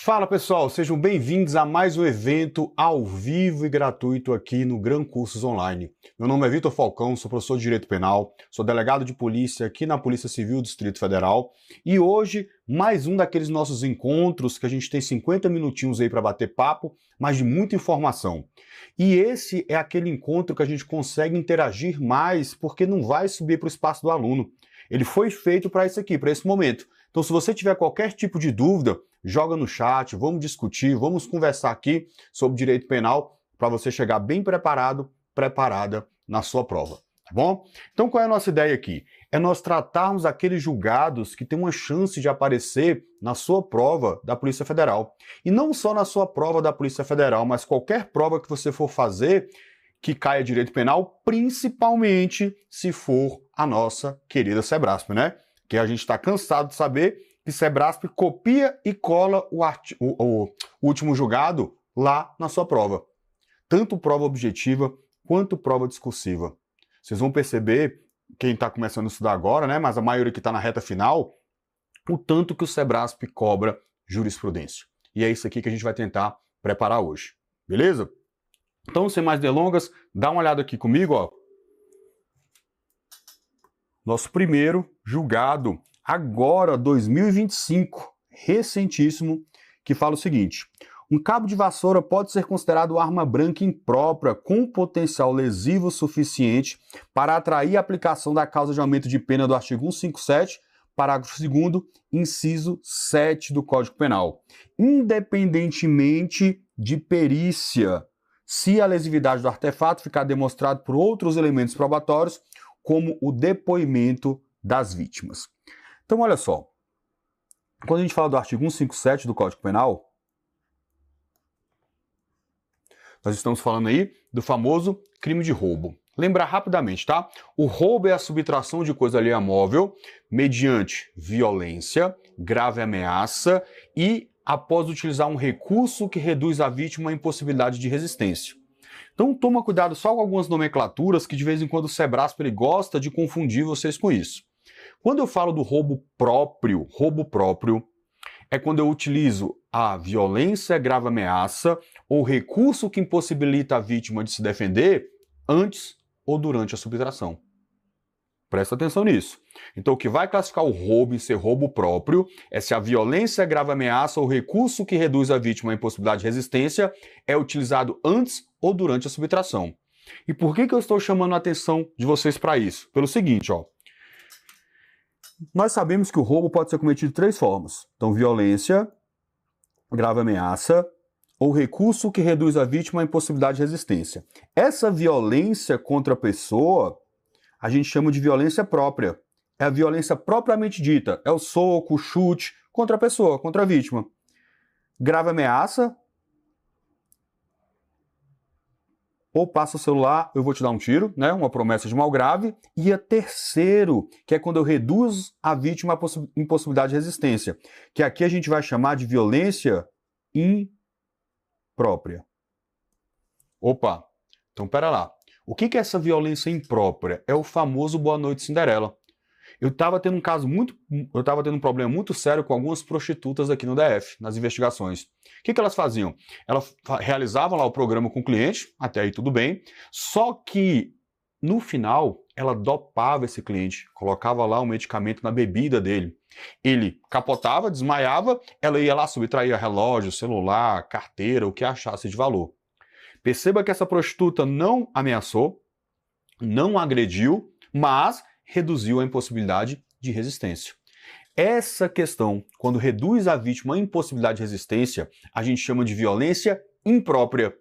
Fala pessoal, sejam bem-vindos a mais um evento ao vivo e gratuito aqui no Gran Cursos Online. Meu nome é Vitor Falcão, sou professor de Direito Penal, sou delegado de polícia aqui na Polícia Civil do Distrito Federal e hoje mais um daqueles nossos encontros que a gente tem 50 minutinhos aí para bater papo, mas de muita informação. E esse é aquele encontro que a gente consegue interagir mais porque não vai subir para o espaço do aluno. Ele foi feito para isso aqui, para esse momento. Então se você tiver qualquer tipo de dúvida, joga no chat, vamos discutir, vamos conversar aqui sobre direito penal para você chegar bem preparado, preparada na sua prova, tá bom? Então qual é a nossa ideia aqui? É nós tratarmos aqueles julgados que têm uma chance de aparecer na sua prova da Polícia Federal. E não só na sua prova da Polícia Federal, mas qualquer prova que você for fazer que caia direito penal, principalmente se for a nossa querida Sebrasp, né? Que a gente está cansado de saber que Sebrasp copia e cola o último julgado lá na sua prova. Tanto prova objetiva quanto prova discursiva. Vocês vão perceber, quem está começando a estudar agora, né, mas a maioria que está na reta final, o tanto que o Sebrasp cobra jurisprudência. E é isso aqui que a gente vai tentar preparar hoje. Beleza? Então, sem mais delongas, dá uma olhada aqui comigo, ó. Nosso primeiro julgado, agora 2025, recentíssimo, que fala o seguinte: um cabo de vassoura pode ser considerado arma branca imprópria com potencial lesivo suficiente para atrair a aplicação da causa de aumento de pena do artigo 157, parágrafo 2º, inciso 7 do Código Penal, independentemente de perícia, se a lesividade do artefato ficar demonstrado por outros elementos probatórios, como o depoimento das vítimas. Então, olha só, quando a gente fala do artigo 157 do Código Penal, nós estamos falando aí do famoso crime de roubo. Lembrar rapidamente, tá? O roubo é a subtração de coisa alheia móvel mediante violência, grave ameaça e após utilizar um recurso que reduz a vítima à impossibilidade de resistência. Então toma cuidado só com algumas nomenclaturas que de vez em quando o Sebrasp ele gosta de confundir vocês com isso. Quando eu falo do roubo próprio é quando eu utilizo a violência, grave ameaça ou recurso que impossibilita a vítima de se defender antes ou durante a subtração. Presta atenção nisso. Então o que vai classificar o roubo em ser roubo próprio é se a violência, grave ameaça ou recurso que reduz a vítima à impossibilidade de resistência é utilizado antes ou durante a subtração. E por que eu estou chamando a atenção de vocês para isso? Pelo seguinte, ó. Nós sabemos que o roubo pode ser cometido de três formas. Então, violência, grave ameaça ou recurso que reduz a vítima à impossibilidade de resistência. Essa violência contra a pessoa a gente chama de violência própria. É a violência propriamente dita. É o soco, o chute contra a pessoa, contra a vítima. Grave ameaça. Ou passa o celular, eu vou te dar um tiro, né? Uma promessa de mal grave. E a terceiro, que é quando eu reduzo a vítima à impossibilidade de resistência. Que aqui a gente vai chamar de violência imprópria. Opa, então pera lá. O que é essa violência imprópria? É o famoso Boa Noite Cinderela. Eu estava tendo um problema muito sério com algumas prostitutas aqui no DF, nas investigações. O que elas faziam? Elas realizavam lá o programa com o cliente, até aí tudo bem, só que no final ela dopava esse cliente, colocava lá um medicamento na bebida dele. Ele capotava, desmaiava, ela ia lá, subtraía relógio, celular, carteira, o que achasse de valor. Perceba que essa prostituta não ameaçou, não agrediu, mas reduziu a impossibilidade de resistência. Essa questão, quando reduz a vítima à impossibilidade de resistência, a gente chama de violência imprópria.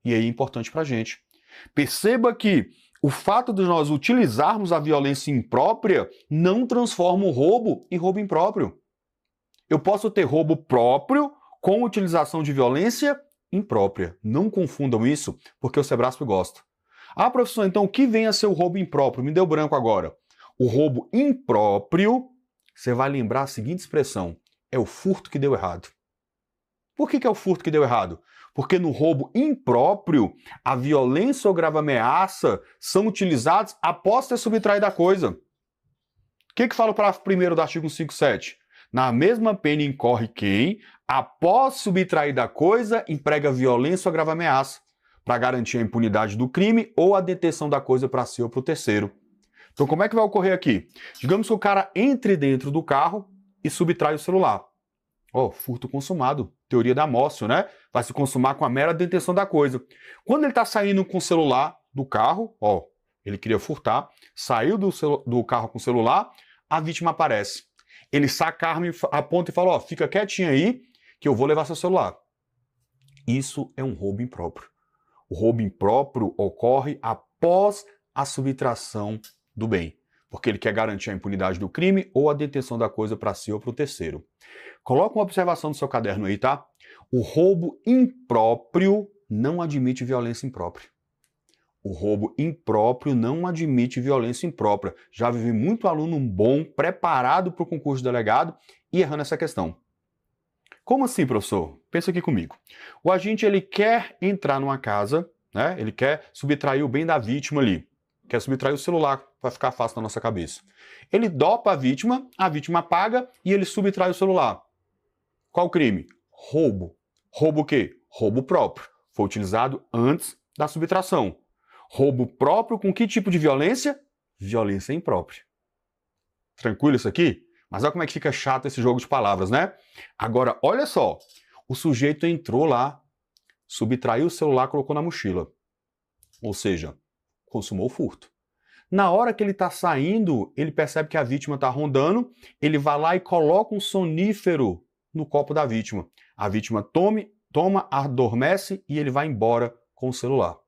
E aí é importante para a gente. Perceba que o fato de nós utilizarmos a violência imprópria não transforma o roubo em roubo impróprio. Eu posso ter roubo próprio com utilização de violência imprópria. Não confundam isso, porque o Sebrasp gosta. Ah, professor, então o que vem a ser o roubo impróprio? Me deu branco agora. O roubo impróprio, você vai lembrar a seguinte expressão: é o furto que deu errado. Por que é o furto que deu errado? Porque no roubo impróprio, a violência ou grave ameaça são utilizados após ter subtraído a coisa. O que fala o parágrafo 1º do artigo 157? Na mesma pena incorre quem, após subtrair da coisa, emprega violência ou agrava ameaça, para garantir a impunidade do crime ou a detenção da coisa para si ou para o terceiro. Então, como é que vai ocorrer aqui? Digamos que o cara entre dentro do carro e subtrai o celular. Furto consumado. Teoria da Amócio, né? Vai se consumar com a mera detenção da coisa. Quando ele está saindo com o celular do carro, ele queria furtar, saiu do carro com o celular, a vítima aparece. Ele saca a arma, aponta e fala, fica quietinho aí, que eu vou levar seu celular. Isso é um roubo impróprio. O roubo impróprio ocorre após a subtração do bem, porque ele quer garantir a impunidade do crime ou a detenção da coisa para si ou para o terceiro. Coloca uma observação no seu caderno aí, tá? O roubo impróprio não admite violência imprópria. O roubo impróprio não admite violência imprópria. Já vi muito aluno bom, preparado para o concurso de delegado e errando essa questão. Como assim, professor? Pensa aqui comigo. O agente ele quer entrar numa casa, né? Ele quer subtrair o bem da vítima ali. Quer subtrair o celular, para ficar fácil na nossa cabeça. Ele dopa a vítima paga e ele subtrai o celular. Qual o crime? Roubo. Roubo o quê? Roubo próprio. Foi utilizado antes da subtração. Roubo próprio com que tipo de violência? Violência imprópria. Tranquilo isso aqui? Mas olha como é que fica chato esse jogo de palavras, né? Agora, olha só. O sujeito entrou lá, subtraiu o celular, colocou na mochila. Ou seja, consumou o furto. Na hora que ele está saindo, ele percebe que a vítima está rondando, ele vai lá e coloca um sonífero no copo da vítima. A vítima toma, adormece e ele vai embora com o celular.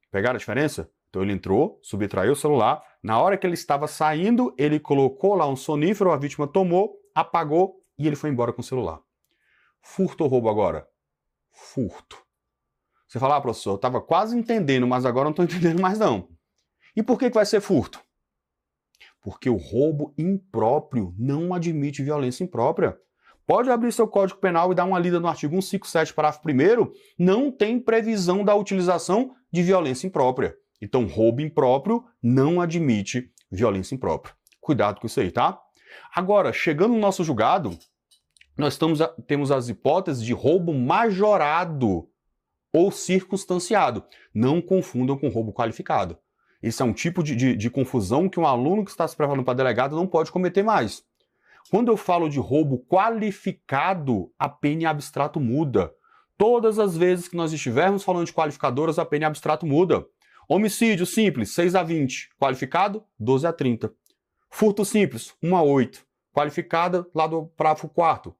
Pegaram a diferença? Então ele entrou, subtraiu o celular, na hora que ele estava saindo, ele colocou lá um sonífero, a vítima tomou, apagou e ele foi embora com o celular. Furto ou roubo agora? Furto. Você fala, professor, eu estava quase entendendo, mas agora não estou entendendo mais não. E por que vai ser furto? Porque o roubo impróprio não admite violência imprópria. Pode abrir seu Código Penal e dar uma lida no artigo 157, parágrafo 1º, não tem previsão da utilização de violência imprópria. Então, roubo impróprio não admite violência imprópria. Cuidado com isso aí, tá? Agora, chegando no nosso julgado, nós temos as hipóteses de roubo majorado ou circunstanciado. Não confundam com roubo qualificado. Esse é um tipo de confusão que um aluno que está se preparando para delegado não pode cometer mais. Quando eu falo de roubo qualificado, a pena em abstrato muda. Todas as vezes que nós estivermos falando de qualificadoras, a pena em abstrato muda. Homicídio simples, 6 a 20. Qualificado, 12 a 30. Furto simples, 1 a 8. Qualificada, lá do parágrafo 4º,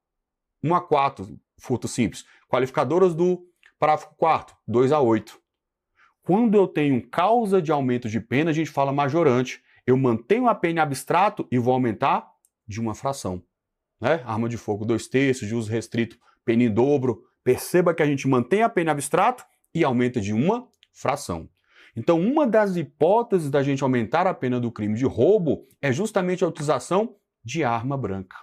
1 a 4, furto simples. Qualificadoras do parágrafo 4º, 2 a 8. Quando eu tenho causa de aumento de pena, a gente fala majorante. Eu mantenho a pena em abstrato e vou aumentar de uma fração. Né? Arma de fogo 2/3, de uso restrito, pena em dobro. Perceba que a gente mantém a pena em abstrato e aumenta de uma fração. Então, uma das hipóteses da gente aumentar a pena do crime de roubo é justamente a utilização de arma branca.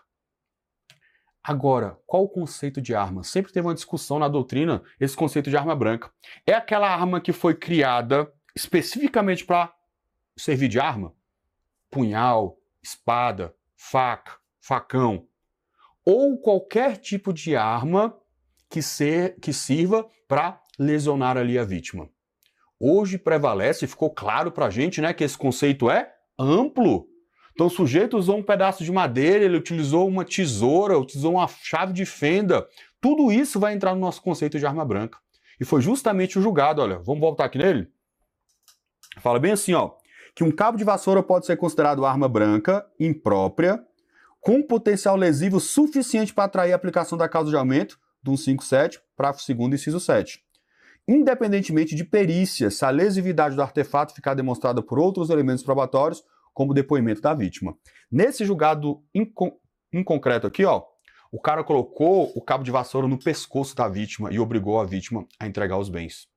Agora, qual o conceito de arma? Sempre teve uma discussão na doutrina esse conceito de arma branca. É aquela arma que foi criada especificamente para servir de arma? Punhal, espada, faca, facão. Ou qualquer tipo de arma que sirva para lesionar ali a vítima. Hoje prevalece, ficou claro para a gente, né, que esse conceito é amplo. Então o sujeito usou um pedaço de madeira, ele utilizou uma tesoura, utilizou uma chave de fenda. Tudo isso vai entrar no nosso conceito de arma branca. E foi justamente o julgado, olha, vamos voltar aqui nele? Fala bem assim, ó, que um cabo de vassoura pode ser considerado arma branca, imprópria, com potencial lesivo suficiente para atrair a aplicação da causa de aumento do 157, parágrafo 2º, inciso 7. Independentemente de perícia, se a lesividade do artefato ficar demonstrada por outros elementos probatórios, como o depoimento da vítima. Nesse julgado em concreto aqui, ó, o cara colocou o cabo de vassoura no pescoço da vítima e obrigou a vítima a entregar os bens.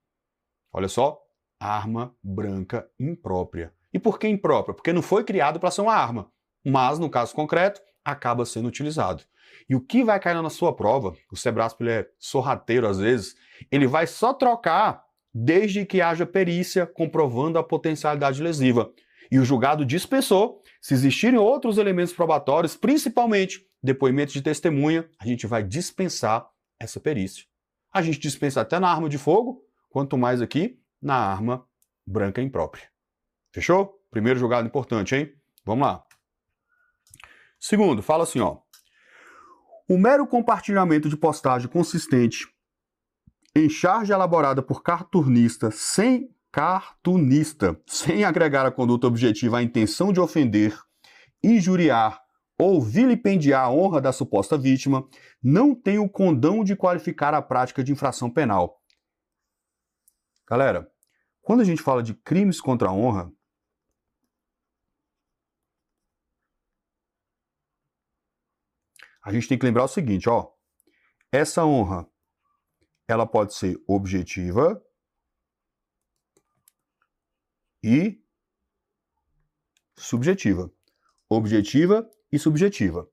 Olha só, arma branca imprópria. E por que imprópria? Porque não foi criado para ser uma arma, mas, no caso concreto, acaba sendo utilizado. E o que vai cair na sua prova, o Sebrasp ele é sorrateiro às vezes, ele vai só trocar desde que haja perícia comprovando a potencialidade lesiva. E o julgado dispensou. Se existirem outros elementos probatórios, principalmente depoimentos de testemunha, a gente vai dispensar essa perícia. A gente dispensa até na arma de fogo, quanto mais aqui na arma branca imprópria. Fechou? Primeiro julgado importante, hein? Vamos lá. Segundo, fala assim, ó. O mero compartilhamento de postagem consistente em charge elaborada por cartunista, sem agregar a conduta objetiva a intenção de ofender, injuriar ou vilipendiar a honra da suposta vítima, não tem o condão de qualificar a prática de infração penal. Galera, quando a gente fala de crimes contra a honra, a gente tem que lembrar o seguinte, ó. Essa honra, ela pode ser objetiva e subjetiva. Objetiva e subjetiva.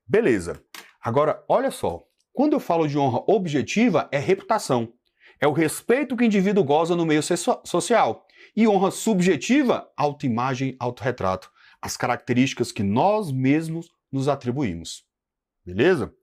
Beleza. Agora, olha só. Quando eu falo de honra objetiva, é reputação. É o respeito que o indivíduo goza no meio social. E honra subjetiva, autoimagem, autorretrato. As características que nós mesmos nos atribuímos. Beleza?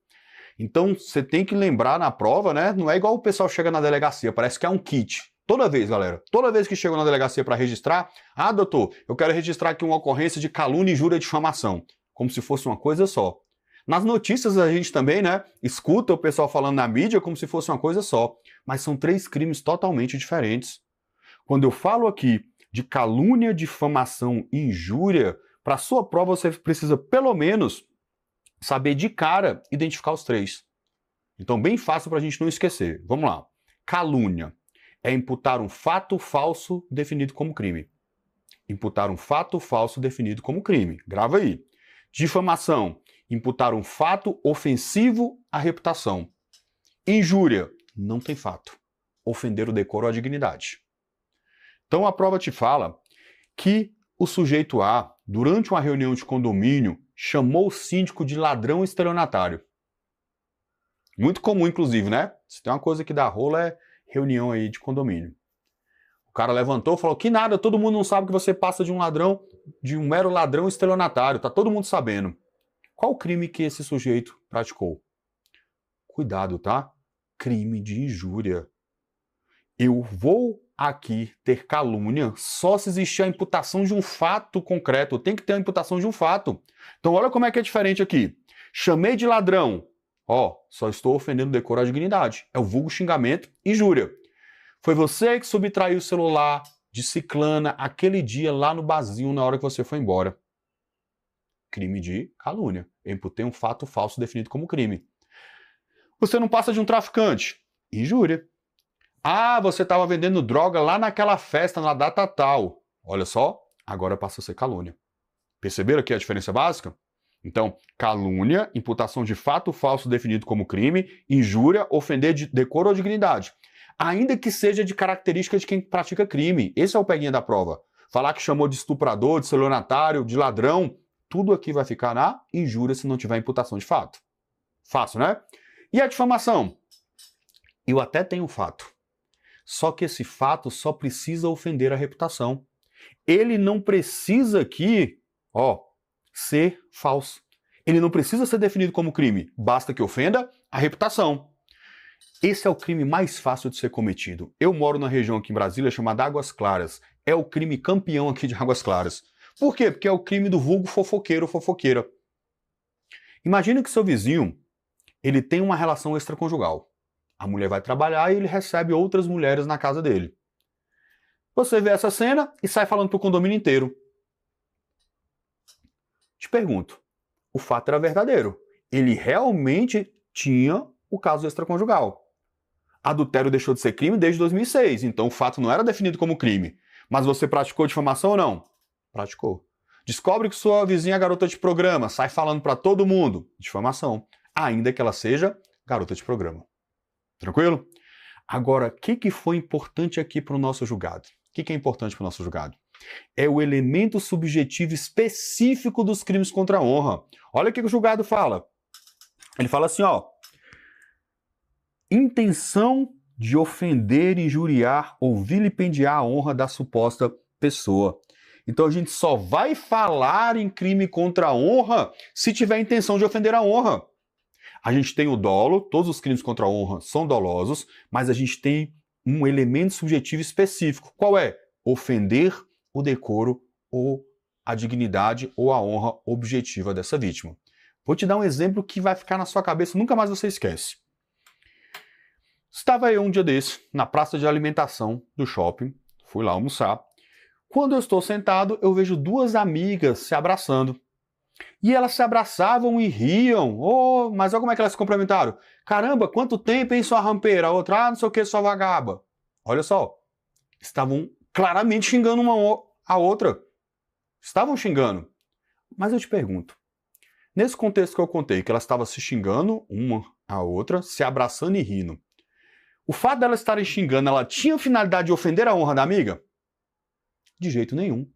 Então, você tem que lembrar na prova, né? Não é igual o pessoal chega na delegacia, parece que é um kit. Toda vez, galera, toda vez que chegam na delegacia para registrar, ah, doutor, eu quero registrar aqui uma ocorrência de calúnia, injúria e difamação. Como se fosse uma coisa só. Nas notícias a gente também, né, escuta o pessoal falando na mídia como se fosse uma coisa só. Mas são 3 crimes totalmente diferentes. Quando eu falo aqui de calúnia, difamação e injúria, para sua prova você precisa pelo menos saber de cara identificar os 3. Então, bem fácil para a gente não esquecer. Vamos lá. Calúnia é imputar um fato falso definido como crime. Imputar um fato falso definido como crime. Grava aí. Difamação, imputar um fato ofensivo à reputação. Injúria, não tem fato. Ofender o decoro ou a dignidade. Então, a prova te fala que o sujeito A, durante uma reunião de condomínio, chamou o síndico de ladrão estelionatário. Muito comum, inclusive, né? Se tem uma coisa que dá rola é reunião aí de condomínio. O cara levantou e falou que nada, todo mundo não sabe que você passa de um ladrão, de um mero ladrão estelionatário, tá todo mundo sabendo. Qual o crime que esse sujeito praticou? Cuidado, tá? Crime de injúria. Eu vou aqui ter calúnia só se existir a imputação de um fato concreto. Tem que ter a imputação de um fato. Então olha como é que é diferente aqui. Chamei de ladrão. Ó, só estou ofendendo o decoro à dignidade. É o vulgo xingamento, injúria. Foi você que subtraiu o celular de ciclana aquele dia lá no barzinho na hora que você foi embora. Crime de calúnia. Eu imputei um fato falso definido como crime. Você não passa de um traficante. Injúria. Ah, você estava vendendo droga lá naquela festa, na data tal. Olha só, agora passa a ser calúnia. Perceberam aqui a diferença básica? Então, calúnia, imputação de fato falso definido como crime, injúria, ofender de decoro ou dignidade. Ainda que seja de característica de quem pratica crime. Esse é o peguinha da prova. Falar que chamou de estuprador, de estelionatário, de ladrão, tudo aqui vai ficar na injúria se não tiver imputação de fato. Fácil, né? E a difamação? Eu até tenho um fato. Só que esse fato só precisa ofender a reputação. Ele não precisa aqui, ó, ser falso. Ele não precisa ser definido como crime. Basta que ofenda a reputação. Esse é o crime mais fácil de ser cometido. Eu moro na região aqui em Brasília chamada Águas Claras. É o crime campeão aqui de Águas Claras. Por quê? Porque é o crime do vulgo fofoqueiro ou fofoqueira. Imagina que seu vizinho, ele tem uma relação extraconjugal. A mulher vai trabalhar e ele recebe outras mulheres na casa dele. Você vê essa cena e sai falando pro condomínio inteiro. Te pergunto, o fato era verdadeiro. Ele realmente tinha o caso extraconjugal. Adultério deixou de ser crime desde 2006, então o fato não era definido como crime. Mas você praticou difamação ou não? Praticou. Descobre que sua vizinha é garota de programa, sai falando para todo mundo. Difamação. Ainda que ela seja garota de programa. Tranquilo? Agora, o que foi importante aqui para o nosso julgado? O que é importante para o nosso julgado? É o elemento subjetivo específico dos crimes contra a honra. Olha o que o julgado fala. Ele fala assim, ó. Intenção de ofender, injuriar ou vilipendiar a honra da suposta pessoa. Então a gente só vai falar em crime contra a honra se tiver a intenção de ofender a honra. A gente tem o dolo, todos os crimes contra a honra são dolosos, mas a gente tem um elemento subjetivo específico. Qual é? Ofender o decoro ou a dignidade ou a honra objetiva dessa vítima. Vou te dar um exemplo que vai ficar na sua cabeça, nunca mais você esquece. Estava eu um dia desse, na praça de alimentação do shopping, fui lá almoçar. Quando eu estou sentado, eu vejo duas amigas se abraçando. E elas se abraçavam e riam. Oh, mas olha como é que elas se cumprimentaram. Caramba, quanto tempo, hein, sua rampeira? A outra, não sei o que, sua vagaba. Olha só, estavam claramente xingando uma a outra. Estavam xingando. Mas eu te pergunto, nesse contexto que eu contei, que elas estavam se xingando uma a outra, se abraçando e rindo, o fato delas estarem xingando, ela tinha finalidade de ofender a honra da amiga? De jeito nenhum.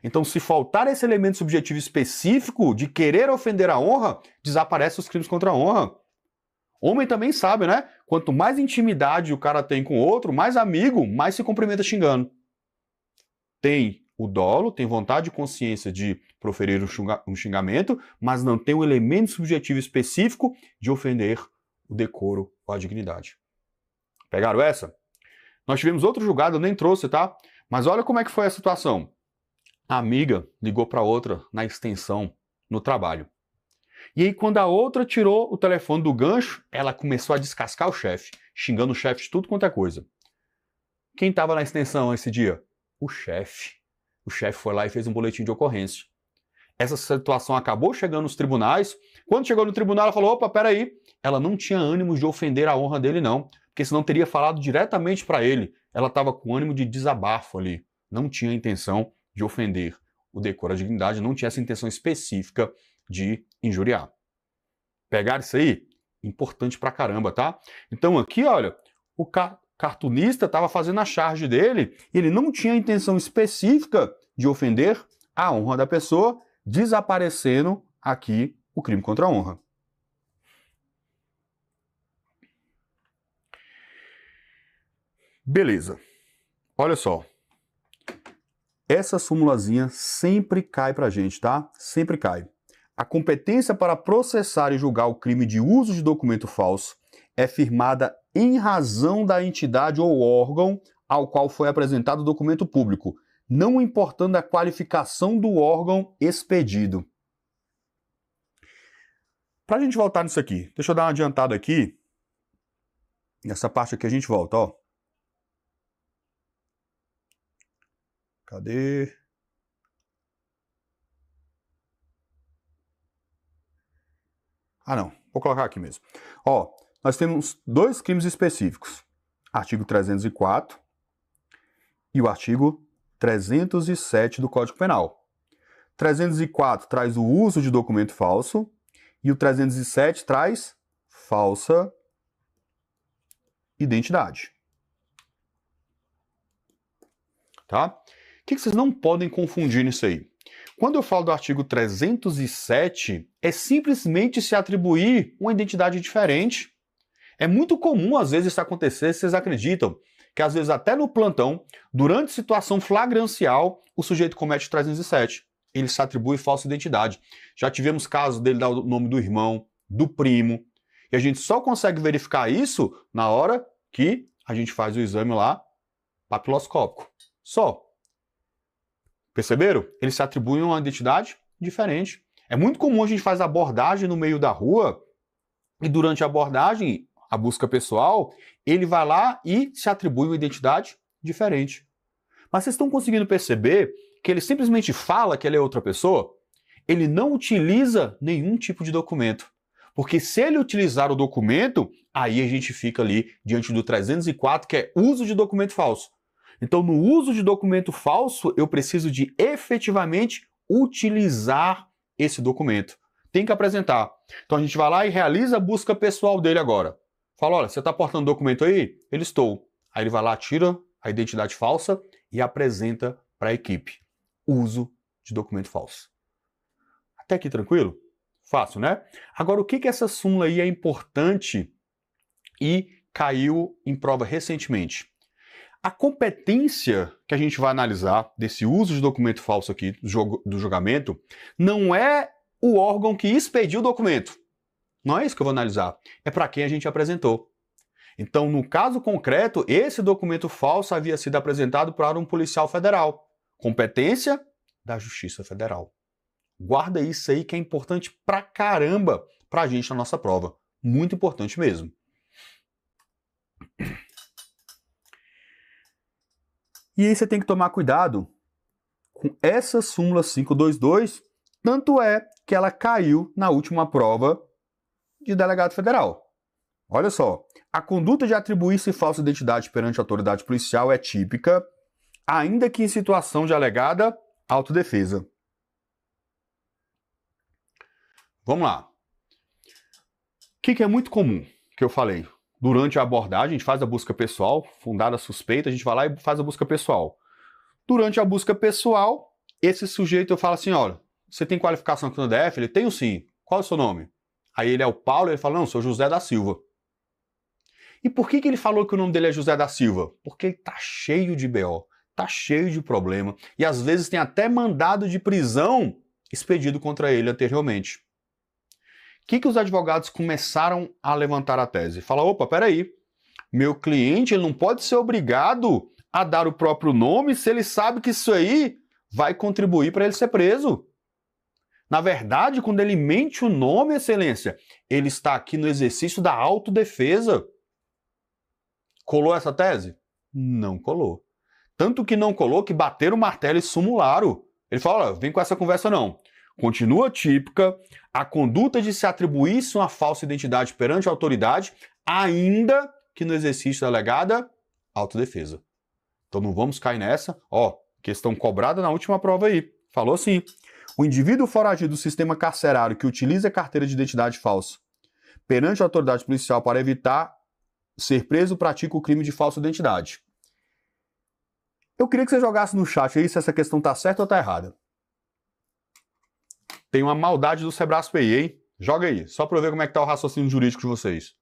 Então, se faltar esse elemento subjetivo específico de querer ofender a honra, desaparece os crimes contra a honra. Homem também sabe, né? Quanto mais intimidade o cara tem com o outro, mais amigo, mais se cumprimenta xingando. Tem o dolo, tem vontade e consciência de proferir um xingamento, mas não tem um elemento subjetivo específico de ofender o decoro ou a dignidade. Pegaram essa? Nós tivemos outro julgado, eu nem trouxe, tá? Mas olha como é que foi a situação. A amiga ligou para outra na extensão no trabalho. E aí, quando a outra tirou o telefone do gancho, ela começou a descascar o chefe, xingando o chefe de tudo quanto é coisa. Quem estava na extensão esse dia? O chefe. O chefe foi lá e fez um boletim de ocorrência. Essa situação acabou chegando nos tribunais. Quando chegou no tribunal, ela falou, opa, peraí. Ela não tinha ânimo de ofender a honra dele, não. Porque senão teria falado diretamente para ele. Ela estava com ânimo de desabafo ali. Não tinha intenção de ofender o decoro, a dignidade, não tinha essa intenção específica de injuriar. Pegar isso aí? Importante pra caramba, tá? Então aqui, olha, o cartunista estava fazendo a charge dele e ele não tinha a intenção específica de ofender a honra da pessoa, desaparecendo aqui o crime contra a honra. Beleza. Olha só. Essa súmulazinha sempre cai pra gente, tá? Sempre cai. A competência para processar e julgar o crime de uso de documento falso é firmada em razão da entidade ou órgão ao qual foi apresentado o documento público, não importando a qualificação do órgão expedido. Pra gente voltar nisso aqui, deixa eu dar uma adiantada aqui. Nessa parte aqui a gente volta, ó. Cadê? Ah, não. Vou colocar aqui mesmo. Ó, nós temos dois crimes específicos. Artigo 304 e o artigo 307 do Código Penal. 304 traz o uso de documento falso e o 307 traz falsa identidade. Tá? O que vocês não podem confundir nisso aí? Quando eu falo do artigo 307, é simplesmente se atribuir uma identidade diferente. É muito comum, às vezes, isso acontecer, vocês acreditam, que às vezes até no plantão, durante situação flagrancial, o sujeito comete o 307. Ele se atribui falsa identidade. Já tivemos casos dele dar o nome do irmão, do primo, e a gente só consegue verificar isso na hora que a gente faz o exame lá papiloscópico. Só. Perceberam? Eles se atribuem uma identidade diferente. É muito comum a gente fazer abordagem no meio da rua e durante a abordagem, a busca pessoal, ele vai lá e se atribui uma identidade diferente. Mas vocês estão conseguindo perceber que ele simplesmente fala que ele é outra pessoa? Ele não utiliza nenhum tipo de documento. Porque se ele utilizar o documento, aí a gente fica ali diante do 304, que é uso de documento falso. Então, no uso de documento falso, eu preciso de efetivamente utilizar esse documento. Tem que apresentar. Então, a gente vai lá e realiza a busca pessoal dele agora. Fala, olha, você está portando documento aí? Ele estou. Aí ele vai lá, tira a identidade falsa e apresenta para a equipe. Uso de documento falso. Até aqui tranquilo? Fácil, né? Agora, o que essa súmula aí é importante e caiu em prova recentemente? A competência que a gente vai analisar desse uso de documento falso aqui do julgamento não é o órgão que expediu o documento. Não é isso que eu vou analisar. É para quem a gente apresentou. Então, no caso concreto, esse documento falso havia sido apresentado para um policial federal. Competência da Justiça Federal. Guarda isso aí que é importante pra caramba pra gente na nossa prova. Muito importante mesmo. E aí você tem que tomar cuidado com essa súmula 522, tanto é que ela caiu na última prova de delegado federal. Olha só, a conduta de atribuir-se falsa identidade perante a autoridade policial é típica, ainda que em situação de alegada autodefesa. Vamos lá. O que é muito comum que eu falei? Durante a abordagem, a gente faz a busca pessoal, fundada a suspeita, a gente vai lá e faz a busca pessoal. Durante a busca pessoal, esse sujeito eu falo assim, olha, você tem qualificação aqui no DF? Ele tem sim. Qual é o seu nome? Aí ele é o Paulo, ele fala, não, sou José da Silva. E por que ele falou que o nome dele é José da Silva? Porque ele tá cheio de BO, tá cheio de problema, e às vezes tem até mandado de prisão expedido contra ele anteriormente. O que os advogados começaram a levantar a tese? Fala, opa, peraí, meu cliente ele não pode ser obrigado a dar o próprio nome se ele sabe que isso aí vai contribuir para ele ser preso. Na verdade, quando ele mente o nome, excelência, ele está aqui no exercício da autodefesa. Colou essa tese? Não colou. Tanto que não colou que bateram o martelo e sumularam. Ele fala, vem com essa conversa não. Continua típica a conduta de se atribuir-se uma falsa identidade perante a autoridade, ainda que no exercício da alegada autodefesa. Então não vamos cair nessa. Ó, questão cobrada na última prova aí. Falou assim, o indivíduo foragido do sistema carcerário que utiliza a carteira de identidade falsa perante a autoridade policial para evitar ser preso pratica o crime de falsa identidade. Eu queria que você jogasse no chat aí se essa questão tá certa ou tá errada. Tem uma maldade do Sebrasp aí, hein? Joga aí, só para eu ver como é que tá o raciocínio jurídico de vocês.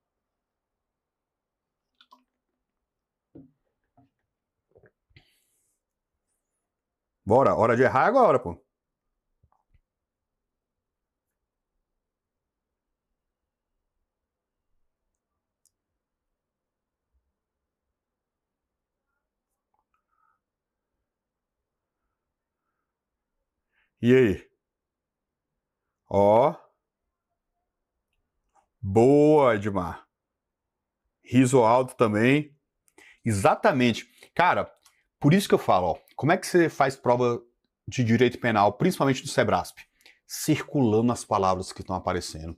Bora, hora de errar agora, pô. E aí? Ó. Boa, Edmar. Riso alto também. Exatamente. Cara, por isso que eu falo, ó, como é que você faz prova de direito penal, principalmente do Sebrasp? Circulando as palavras que estão aparecendo.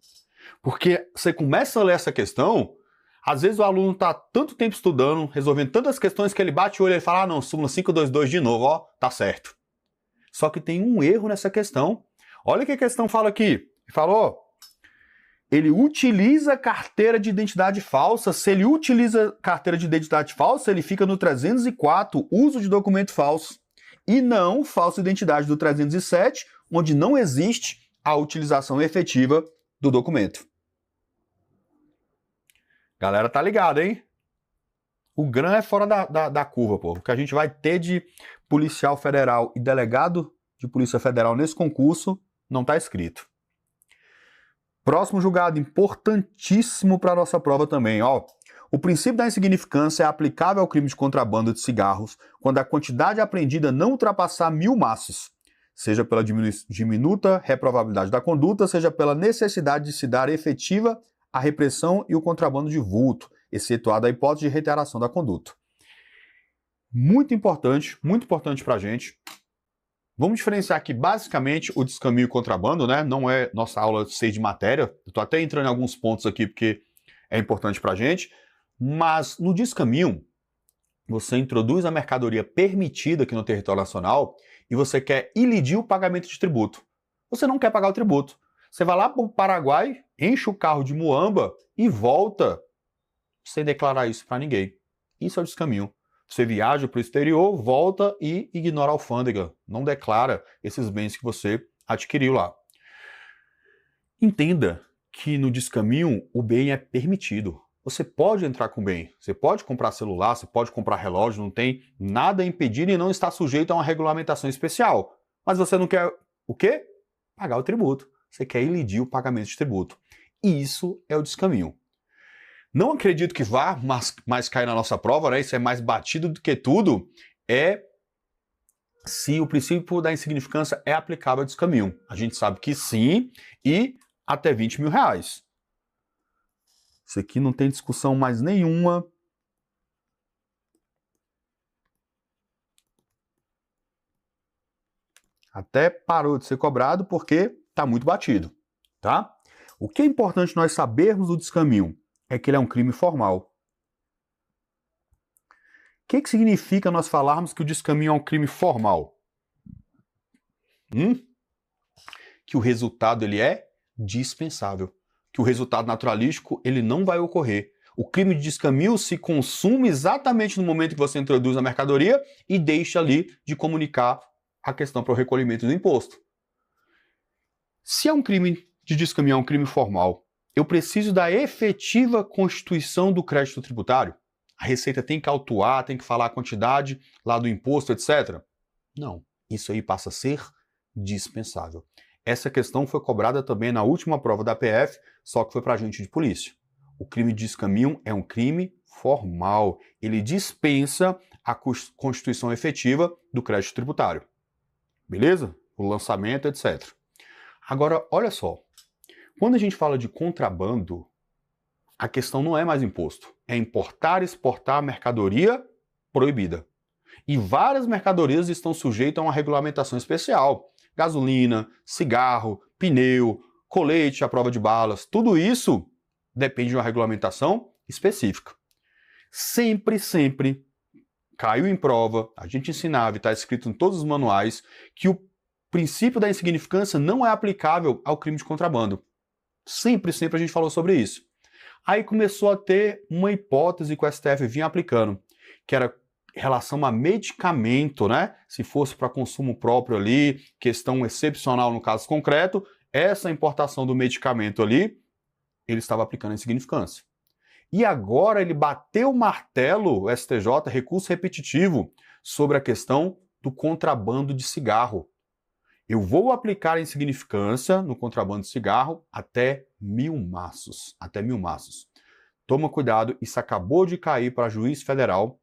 Porque você começa a ler essa questão, às vezes o aluno está tanto tempo estudando, resolvendo tantas questões que ele bate o olho e fala, ah não, súmula 522 de novo, ó, tá certo. Só que tem um erro nessa questão. Olha o que a questão fala aqui. Ele falou, ele utiliza carteira de identidade falsa. Se ele utiliza carteira de identidade falsa, ele fica no 304, uso de documento falso. E não falsa identidade do 307, onde não existe a utilização efetiva do documento. Galera, tá ligado, hein? O GRAM é fora da curva, pô. O que a gente vai ter de policial federal e delegado de polícia federal nesse concurso não tá escrito. Próximo julgado, importantíssimo para a nossa prova também, ó. O princípio da insignificância é aplicável ao crime de contrabando de cigarros quando a quantidade apreendida não ultrapassar 1000 maços, seja pela diminuta reprovabilidade da conduta, seja pela necessidade de se dar efetiva a repressão e o contrabando de vulto, excetuada a hipótese de reiteração da conduta. Muito importante para a gente. Vamos diferenciar aqui basicamente o descaminho e o contrabando, né? Não é nossa aula 6 de matéria. Eu estou até entrando em alguns pontos aqui porque é importante para a gente. Mas no descaminho, você introduz a mercadoria permitida aqui no território nacional e você quer ilidir o pagamento de tributo. Você não quer pagar o tributo. Você vai lá para o Paraguai, enche o carro de muamba e volta sem declarar isso para ninguém. Isso é o descaminho. Você viaja para o exterior, volta e ignora a alfândega. Não declara esses bens que você adquiriu lá. Entenda que no descaminho o bem é permitido. você pode entrar com bem. Você pode comprar celular, você pode comprar relógio, não tem nada a impedir e não está sujeito a uma regulamentação especial. Mas você não quer o quê? Pagar o tributo. Você quer elidir o pagamento de tributo. E isso é o descaminho. Não acredito que vá mais cair na nossa prova, né? Isso é mais batido do que tudo. É se o princípio da insignificância é aplicável ao descaminho. A gente sabe que sim, e até 20 mil reais. Isso aqui não tem discussão mais nenhuma. Até parou de ser cobrado porque está muito batido, tá? O que é importante nós sabermos do descaminho é que ele é um crime formal. O que significa nós falarmos que o descaminho é um crime formal? Que o resultado ele é dispensável. Que o resultado naturalístico ele não vai ocorrer. O crime de descaminho se consuma exatamente no momento que você introduz a mercadoria e deixa ali de comunicar a questão para o recolhimento do imposto. Se é um crime de descaminho, é um crime formal, eu preciso da efetiva constituição do crédito tributário? A Receita tem que autuar, tem que falar a quantidade lá do imposto, etc. Não, isso aí passa a ser dispensável. Essa questão foi cobrada também na última prova da PF, só que foi para agente de polícia. O crime de descaminho é um crime formal. Ele dispensa a constituição efetiva do crédito tributário. Beleza? O lançamento, etc. Agora, olha só. Quando a gente fala de contrabando, a questão não é mais imposto. É importar e exportar mercadoria proibida. E várias mercadorias estão sujeitas a uma regulamentação especial. Gasolina, cigarro, pneu, colete à prova de balas, tudo isso depende de uma regulamentação específica. Sempre caiu em prova, a gente ensinava e está escrito em todos os manuais que o princípio da insignificância não é aplicável ao crime de contrabando. Sempre a gente falou sobre isso. Aí começou a ter uma hipótese que o STF vinha aplicando, que era relação a medicamento, né? Se fosse para consumo próprio ali, questão excepcional no caso concreto, essa importação do medicamento ali, ele estava aplicando a insignificância. E agora ele bateu o martelo, o STJ, recurso repetitivo, sobre a questão do contrabando de cigarro. Eu vou aplicar a insignificância no contrabando de cigarro até 1000 maços. Até 1000 maços. Toma cuidado, isso acabou de cair para juiz federal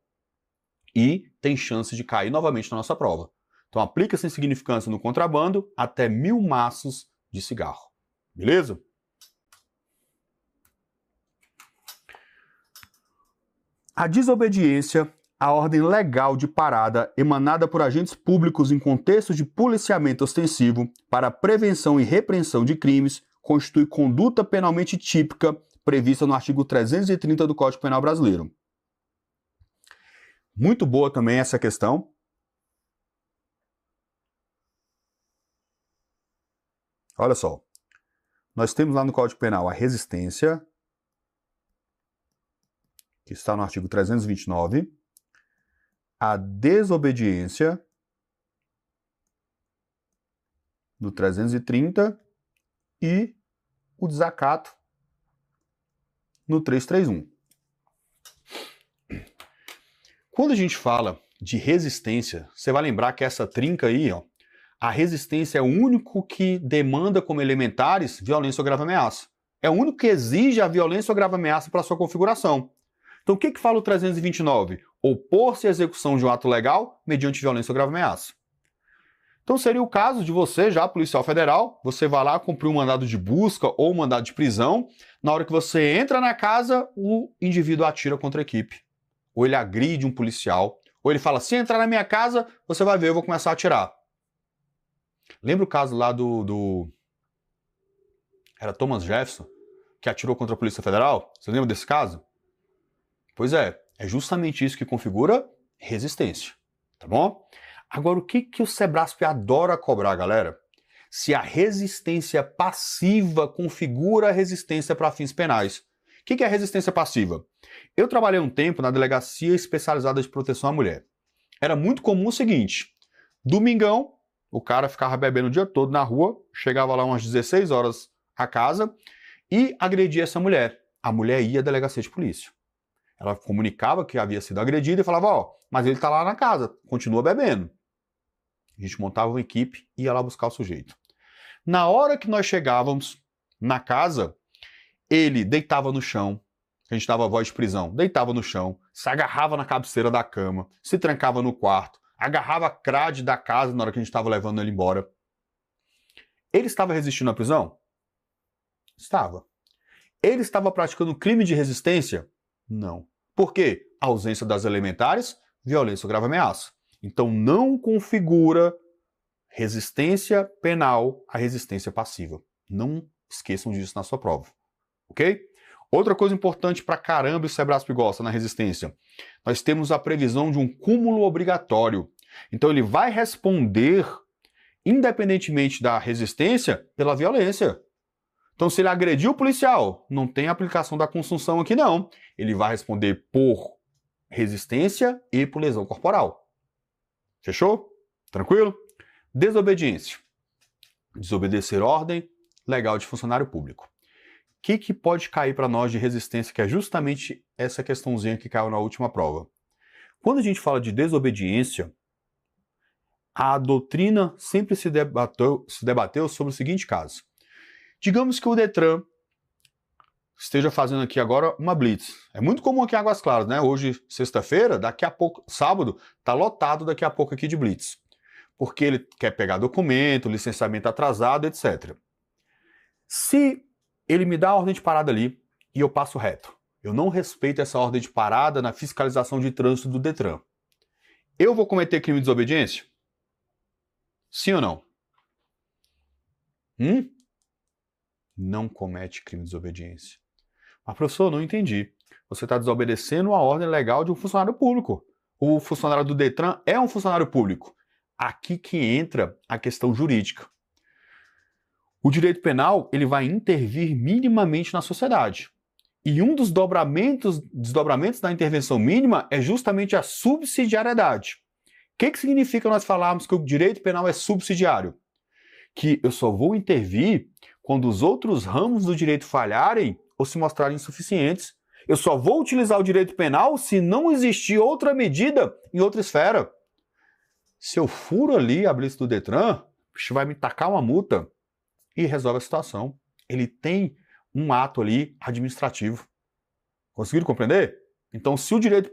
e tem chance de cair novamente na nossa prova. Então aplica essa insignificância no contrabando até 1000 maços de cigarro. Beleza? A desobediência à ordem legal de parada emanada por agentes públicos em contexto de policiamento ostensivo para prevenção e repreensão de crimes constitui conduta penalmente típica prevista no artigo 330 do Código Penal Brasileiro. Muito boa também essa questão. Olha só. Nós temos lá no Código Penal a resistência, que está no artigo 329, a desobediência, no 330, e o desacato, no 331. Quando a gente fala de resistência, você vai lembrar que essa trinca aí, ó, a resistência é o único que demanda como elementares violência ou grave ameaça. É o único que exige a violência ou grave ameaça para sua configuração. Então o que fala o 329? Opor-se à execução de um ato legal mediante violência ou grave ameaça. Então seria o caso de você, já policial federal, você vai lá cumprir um mandado de busca ou um mandado de prisão, na hora que você entra na casa, o indivíduo atira contra a equipe. Ou ele agride um policial, ou ele fala, se entrar na minha casa, você vai ver, eu vou começar a atirar. Lembra o caso lá era Thomas Jefferson, que atirou contra a Polícia Federal? Você lembra desse caso? Pois é justamente isso que configura resistência, tá bom? Agora, o que o SEBRASP adora cobrar, galera? Se a resistência passiva configura a resistência para fins penais. O que é resistência passiva? Eu trabalhei um tempo na Delegacia Especializada de Proteção à Mulher. Era muito comum o seguinte, domingão, o cara ficava bebendo o dia todo na rua, chegava lá umas 16 horas a casa e agredia essa mulher. a mulher ia à delegacia de polícia. Ela comunicava que havia sido agredida e falava, ó, mas ele tá lá na casa, continua bebendo. A gente montava uma equipe e ia lá buscar o sujeito. Na hora que nós chegávamos na casa, ele deitava no chão, a gente dava voz de prisão, deitava no chão, se agarrava na cabeceira da cama, se trancava no quarto, agarrava a grade da casa na hora que a gente estava levando ele embora. Ele estava resistindo à prisão? Estava. Ele estava praticando crime de resistência? Não. Por quê? Ausência das elementares, violência ou grave ameaça. Então não configura resistência penal a resistência passiva. Não esqueçam disso na sua prova. Ok? Outra coisa importante pra caramba, isso é braço e gosta na resistência. Nós temos a previsão de um cúmulo obrigatório. Então ele vai responder, independentemente da resistência, pela violência. Então se ele agrediu o policial, não tem aplicação da consunção aqui não. Ele vai responder por resistência e por lesão corporal. Fechou? Tranquilo? Desobediência. Desobedecer ordem legal de funcionário público. O que pode cair para nós de resistência, que é justamente essa questãozinha que caiu na última prova? Quando a gente fala de desobediência, a doutrina sempre se debateu sobre o seguinte caso. Digamos que o Detran esteja fazendo aqui agora uma blitz. É muito comum aqui em Águas Claras, né? Hoje, sexta-feira, daqui a pouco, sábado, tá lotado daqui a pouco aqui de blitz. Porque ele quer pegar documento, licenciamento atrasado, etc. Se ele me dá a ordem de parada ali e eu passo reto, eu não respeito essa ordem de parada na fiscalização de trânsito do Detran, eu vou cometer crime de desobediência? Sim ou não? Não comete crime de desobediência. Mas, professor, não entendi. Você está desobedecendo a ordem legal de um funcionário público. O funcionário do Detran é um funcionário público. Aqui que entra a questão jurídica. O direito penal ele vai intervir minimamente na sociedade. E um dos desdobramentos da intervenção mínima é justamente a subsidiariedade. O que significa nós falarmos que o direito penal é subsidiário? Que eu só vou intervir quando os outros ramos do direito falharem ou se mostrarem insuficientes. Eu só vou utilizar o direito penal se não existir outra medida em outra esfera. Se eu furo ali a blitz do Detran, vai me tacar uma multa e resolve a situação. Ele tem um ato ali administrativo. Conseguiram compreender? Então, se o direito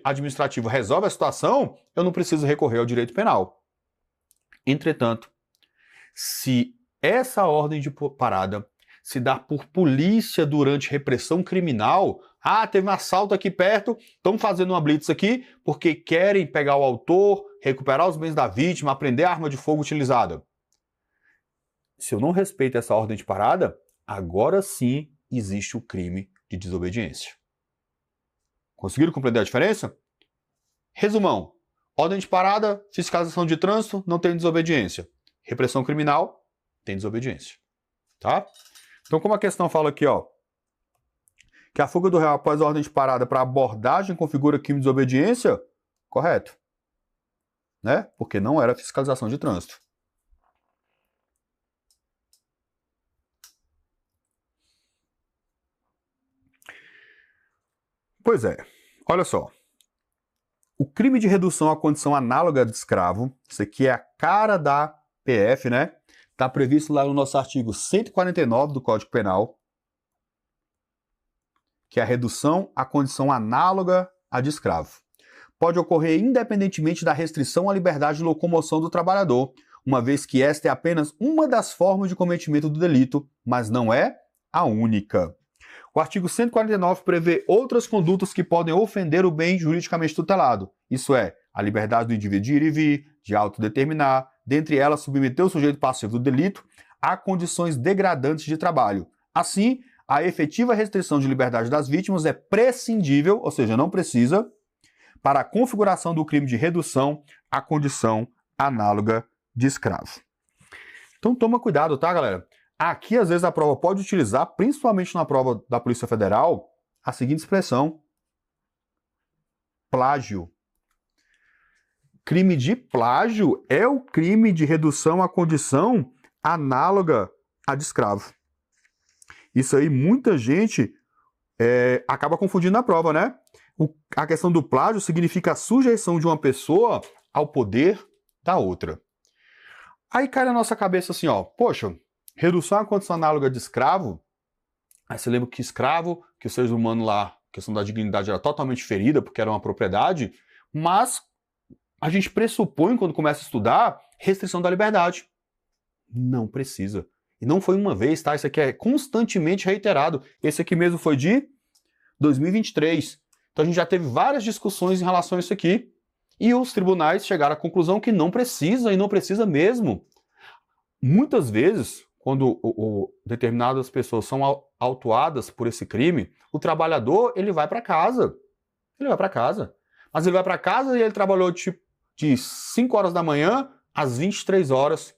administrativo resolve a situação, eu não preciso recorrer ao direito penal. Entretanto, se essa ordem de parada se dá por polícia durante repressão criminal, teve um assalto aqui perto, estão fazendo uma blitz aqui porque querem pegar o autor, recuperar os bens da vítima, apreender a arma de fogo utilizada. Se eu não respeito essa ordem de parada, agora sim existe o crime de desobediência. Conseguiram compreender a diferença? Resumão. Ordem de parada, fiscalização de trânsito, não tem desobediência. Repressão criminal, tem desobediência. Tá? Então, como a questão fala aqui, ó, que a fuga do réu após a ordem de parada para abordagem configura crime de desobediência, correto. Né? Porque não era fiscalização de trânsito. Pois é, olha só. O crime de redução à condição análoga de escravo, isso aqui é a cara da PF, né? Está previsto lá no nosso artigo 149 do Código Penal, que é a redução à condição análoga à de escravo. Pode ocorrer independentemente da restrição à liberdade de locomoção do trabalhador, uma vez que esta é apenas uma das formas de cometimento do delito, mas não é a única. O artigo 149 prevê outras condutas que podem ofender o bem juridicamente tutelado, isso é, a liberdade do indivíduo de ir e vir, de autodeterminar, dentre elas submeter o sujeito passivo do delito a condições degradantes de trabalho. Assim, a efetiva restrição de liberdade das vítimas é prescindível, ou seja, não precisa, para a configuração do crime de redução à condição análoga de escravo. Então toma cuidado, tá, galera? Aqui, às vezes, a prova pode utilizar, principalmente na prova da Polícia Federal, a seguinte expressão: plágio. Crime de plágio é o crime de redução à condição análoga à de escravo. Isso aí muita gente acaba confundindo na prova, né? A questão do plágio significa a sujeição de uma pessoa ao poder da outra. Aí cai na nossa cabeça assim, ó, poxa, redução à condição análoga de escravo, aí você lembra que escravo, que os seres humanos lá, a questão da dignidade era totalmente ferida, porque era uma propriedade, mas a gente pressupõe, quando começa a estudar, restrição da liberdade. Não precisa. E não foi uma vez, tá? Isso aqui é constantemente reiterado. Esse aqui mesmo foi de 2023. Então a gente já teve várias discussões em relação a isso aqui. E os tribunais chegaram à conclusão que não precisa, e não precisa mesmo. Muitas vezes, quando determinadas pessoas são autuadas por esse crime, o trabalhador, ele vai para casa. Ele vai para casa. Mas ele vai para casa e ele trabalhou de 5 horas da manhã às 23 horas.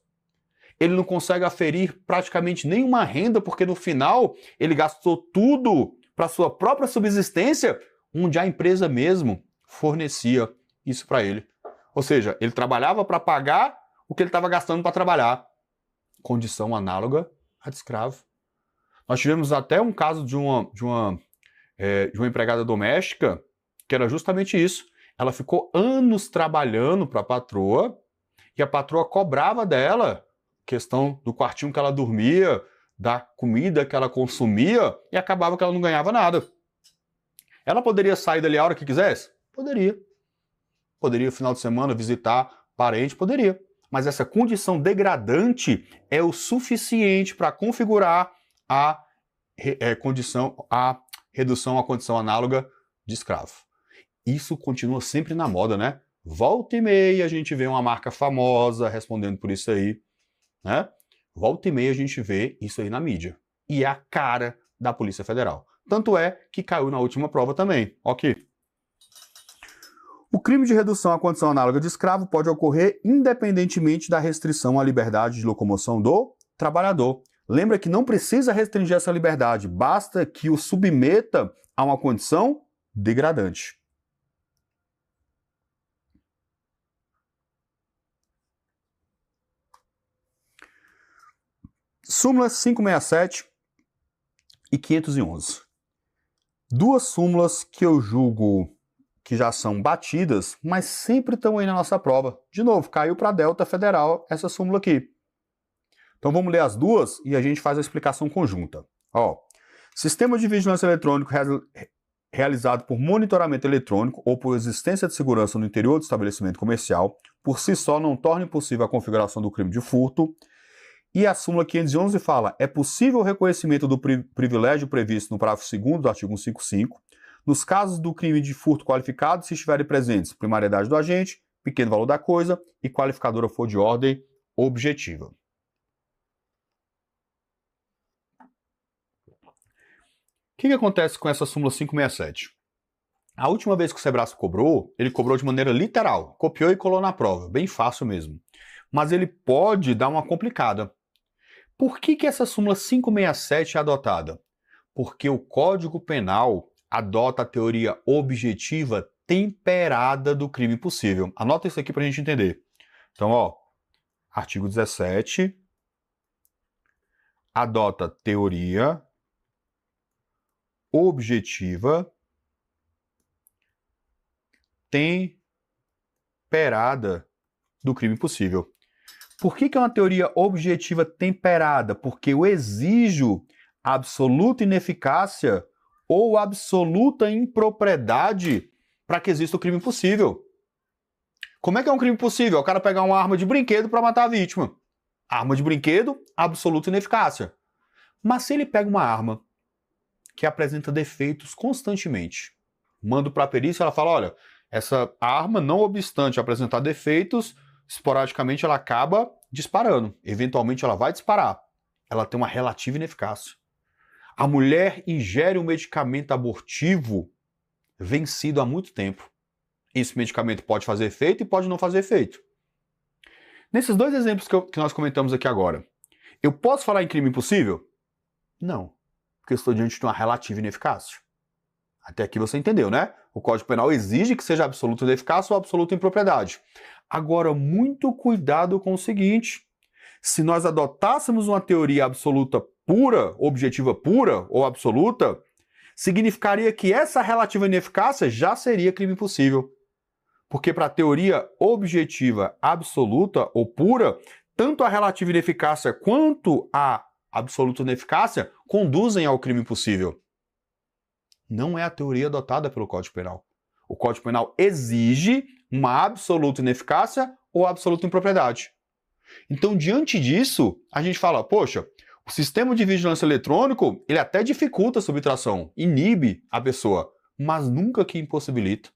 Ele não consegue aferir praticamente nenhuma renda, porque no final ele gastou tudo para sua própria subsistência, onde a empresa mesmo fornecia isso para ele. Ou seja, ele trabalhava para pagar o que ele estava gastando para trabalhar. Condição análoga à de escravo. Nós tivemos até um caso de uma empregada doméstica que era justamente isso. Ela ficou anos trabalhando para a patroa e a patroa cobrava dela questão do quartinho que ela dormia, da comida que ela consumia, e acabava que ela não ganhava nada. Ela poderia sair dali a hora que quisesse? Poderia. Poderia, no final de semana, visitar parente? Poderia. Mas essa condição degradante é o suficiente para configurar a redução à condição análoga de escravo. Isso continua sempre na moda, né? Volta e meia a gente vê uma marca famosa respondendo por isso aí, né? Volta e meia a gente vê isso aí na mídia. E é a cara da Polícia Federal. Tanto é que caiu na última prova também. Ok. O crime de redução à condição análoga de escravo pode ocorrer independentemente da restrição à liberdade de locomoção do trabalhador. Lembra que não precisa restringir essa liberdade, basta que o submeta a uma condição degradante. Súmulas 567 e 511. Duas súmulas que eu julgo que já são batidas, mas sempre estão aí na nossa prova. De novo, caiu para a Delta Federal essa súmula aqui. Então vamos ler as duas e a gente faz a explicação conjunta. Ó, sistema de vigilância eletrônico realizado por monitoramento eletrônico ou por existência de segurança no interior do estabelecimento comercial, por si só não torna impossível a configuração do crime de furto. E a súmula 511 fala, é possível o reconhecimento do privilégio previsto no parágrafo 2º do artigo 155, nos casos do crime de furto qualificado, se estiverem presentes primariedade do agente, pequeno valor da coisa e qualificadora for de ordem objetiva. O que acontece com essa súmula 567? A última vez que o Sebrae cobrou, ele cobrou de maneira literal, copiou e colou na prova, bem fácil mesmo. Mas ele pode dar uma complicada. Por que essa súmula 567 é adotada? Porque o Código Penal adota a teoria objetiva temperada do crime possível. Anota isso aqui para a gente entender. Então, ó, artigo 17 adota teoria objetiva temperada do crime possível. Por que é uma teoria objetiva temperada? Porque eu exijo absoluta ineficácia ou absoluta impropriedade para que exista o crime possível. Como é que é um crime possível? O cara pegar uma arma de brinquedo para matar a vítima. Arma de brinquedo, absoluta ineficácia. Mas se ele pega uma arma que apresenta defeitos constantemente, mando para a perícia, ela fala, olha, essa arma, não obstante apresentar defeitos, esporadicamente ela acaba disparando. Eventualmente ela vai disparar. Ela tem uma relativa ineficácia. A mulher ingere um medicamento abortivo vencido há muito tempo. Esse medicamento pode fazer efeito e pode não fazer efeito. Nesses dois exemplos que nós comentamos aqui agora, eu posso falar em crime impossível? Não, porque eu estou diante de uma relativa ineficácia. Até aqui você entendeu, né? O Código Penal exige que seja absoluta ineficácia ou absoluta impropriedade. Agora, muito cuidado com o seguinte. Se nós adotássemos uma teoria absoluta pura, objetiva pura ou absoluta, significaria que essa relativa ineficácia já seria crime possível. Porque para a teoria objetiva absoluta ou pura, tanto a relativa ineficácia quanto a absoluta ineficácia conduzem ao crime possível. Não é a teoria adotada pelo Código Penal. O Código Penal exige uma absoluta ineficácia ou absoluta impropriedade. Então, diante disso, a gente fala, poxa, o sistema de vigilância eletrônico, ele até dificulta a subtração, inibe a pessoa, mas nunca que impossibilita.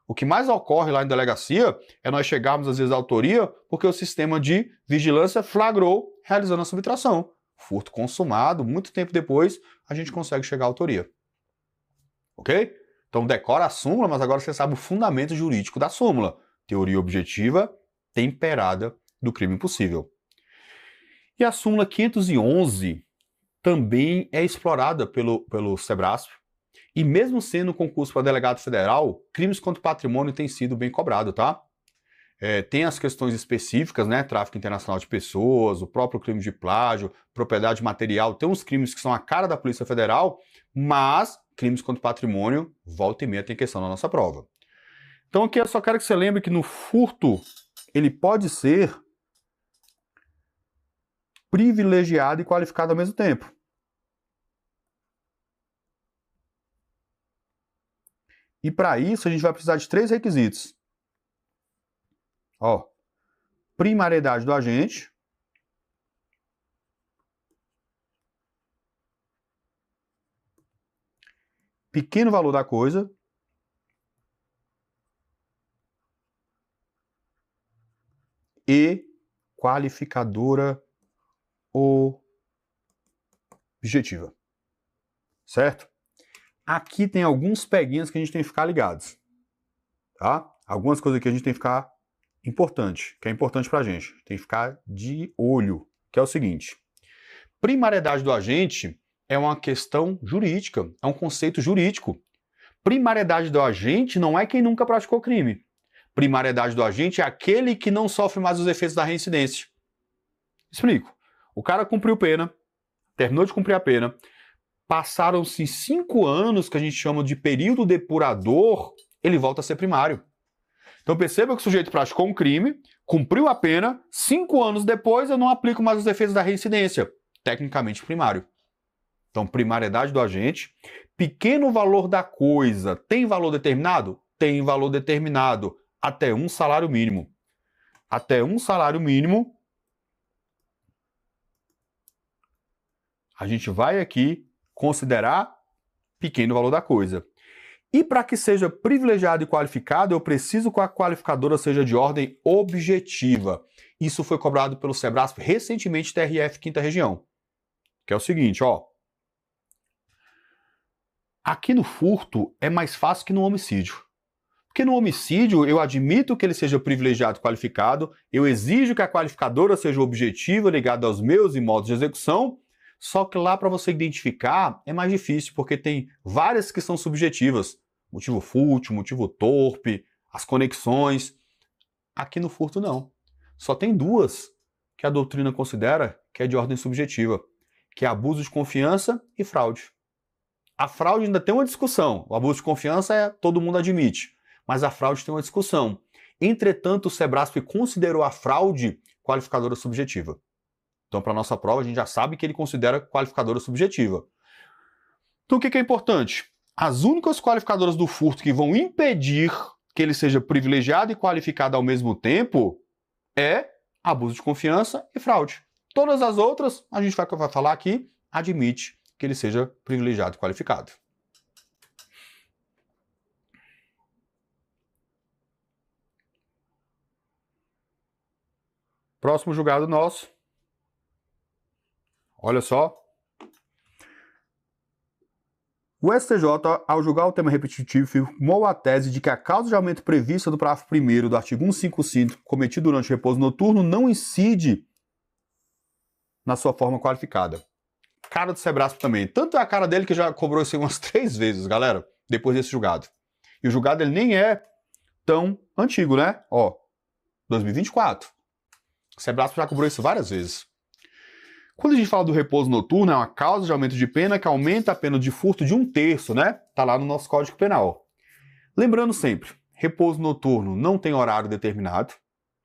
O que mais ocorre lá em delegacia é nós chegarmos, às vezes, à autoria porque o sistema de vigilância flagrou realizando a subtração. Furto consumado, muito tempo depois, a gente consegue chegar à autoria. Ok? Então, decora a súmula, mas agora você sabe o fundamento jurídico da súmula. Teoria objetiva temperada do crime possível. E a súmula 511 também é explorada pelo Sebrasp. E mesmo sendo um concurso para delegado federal, crimes contra o patrimônio têm sido bem cobrado, tá? Tem as questões específicas, né? Tráfico internacional de pessoas, o próprio crime de plágio, propriedade material. Tem uns crimes que são a cara da Polícia Federal, mas crimes contra o patrimônio, volta e meia, tem questão na nossa prova. Então aqui eu só quero que você lembre que no furto, ele pode ser privilegiado e qualificado ao mesmo tempo. E para isso a gente vai precisar de 3 requisitos. Ó, primariedade do agente, pequeno valor da coisa e qualificadora objetiva. Certo? Aqui tem alguns peguinhas que a gente tem que ficar ligados. Tá? Algumas coisas que a gente tem que ficar importante, que é importante pra gente. Tem que ficar de olho, que é o seguinte. Primariedade do agente é uma questão jurídica, é um conceito jurídico. Primariedade do agente não é quem nunca praticou crime. Primariedade do agente é aquele que não sofre mais os efeitos da reincidência. Explico. O cara cumpriu pena, terminou de cumprir a pena, passaram-se 5 anos, que a gente chama de período depurador, ele volta a ser primário. Então perceba que o sujeito praticou um crime, cumpriu a pena, 5 anos depois eu não aplico mais os efeitos da reincidência. Tecnicamente primário. Então, primariedade do agente. Pequeno valor da coisa. Tem valor determinado? Tem valor determinado. Até um salário mínimo. Até um salário mínimo. A gente vai aqui considerar pequeno valor da coisa. E para que seja privilegiado e qualificado, eu preciso que a qualificadora seja de ordem objetiva. Isso foi cobrado pelo Sebrasp recentemente, TRF 5ª Região. Que é o seguinte, ó. Aqui no furto é mais fácil que no homicídio. Porque no homicídio eu admito que ele seja privilegiado e qualificado, eu exijo que a qualificadora seja objetiva, ligada aos meus e modos de execução, só que lá para você identificar é mais difícil, porque tem várias que são subjetivas. Motivo fútil, motivo torpe, as conexões. Aqui no furto não. Só tem 2 que a doutrina considera que é de ordem subjetiva, que é abuso de confiança e fraude. A fraude ainda tem uma discussão. O abuso de confiança todo mundo admite, mas a fraude tem uma discussão. Entretanto, o Sebrasp considerou a fraude qualificadora subjetiva. Então, para a nossa prova, a gente já sabe que ele considera qualificadora subjetiva. Então, o que é importante? As únicas qualificadoras do furto que vão impedir que ele seja privilegiado e qualificado ao mesmo tempo é abuso de confiança e fraude. Todas as outras, a gente vai falar aqui, admite que ele seja privilegiado e qualificado. Próximo julgado nosso. Olha só. O STJ, ao julgar o tema repetitivo, firmou a tese de que a causa de aumento prevista do parágrafo 1º do artigo 155, cometido durante o repouso noturno, não incide na sua forma qualificada. Cara do Sebrasp também. Tanto é a cara dele que já cobrou isso umas 3 vezes, galera, depois desse julgado. E o julgado ele nem é tão antigo, né? Ó, 2024. O Sebrasp já cobrou isso várias vezes. Quando a gente fala do repouso noturno, é uma causa de aumento de pena que aumenta a pena de furto de 1/3, né? Tá lá no nosso Código Penal. Lembrando sempre, repouso noturno não tem horário determinado,